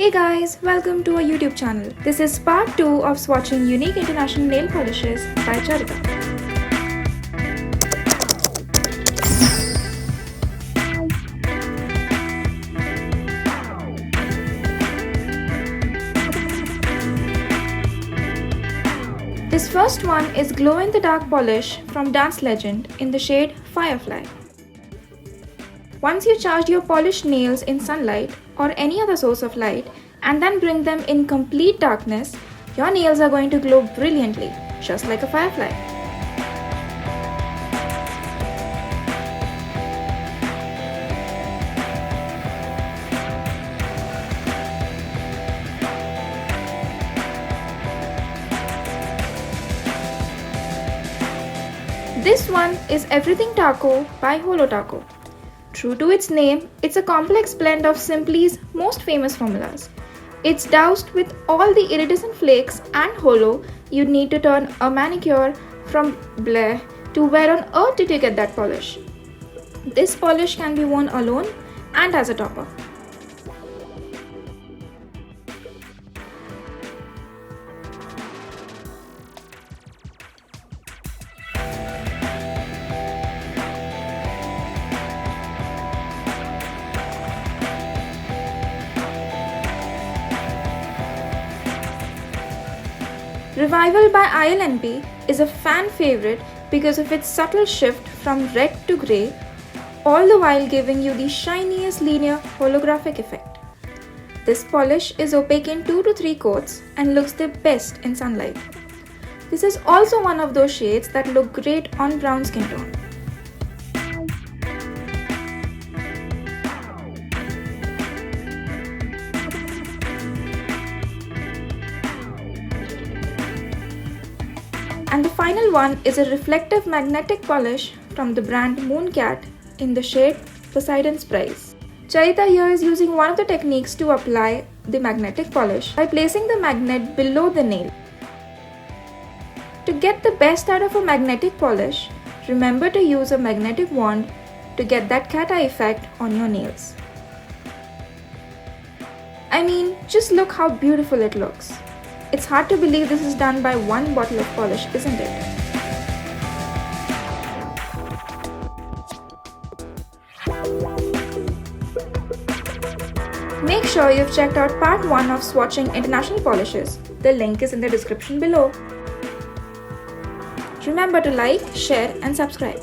Hey guys, welcome to our YouTube channel. This is part 2 of swatching unique international nail polishes by Charita. This first one is glow-in-the-dark polish from Dance Legend in the shade Firefly. Once you charge your polished nails in sunlight or any other source of light and then bring them in complete darkness, your nails are going to glow brilliantly, just like a firefly. This one is Everything Taco by Holo Taco. True to its name, it's a complex blend of Simply's most famous formulas. It's doused with all the iridescent flakes and holo you'd need to turn a manicure from bleh to where on earth did you get that polish? This polish can be worn alone and as a topper. Revival by ILNP is a fan favorite because of its subtle shift from red to grey, all the while giving you the shiniest linear holographic effect. This polish is opaque in 2 to 3 coats and looks the best in sunlight. This is also one of those shades that look great on brown skin tone. And the final one is a reflective magnetic polish from the brand Mooncat in the shade Poseidon'S. Charita here is using one of the techniques to apply the magnetic polish by placing the magnet below the nail. To get the best out of a magnetic polish, remember to use a magnetic wand to get that cat eye effect on your nails. I mean, just look how beautiful it looks. It's hard to believe this is done by one bottle of polish, isn't it? Make sure you've checked out part 1 of swatching international polishes. The link is in the description below. Remember to like, share and subscribe.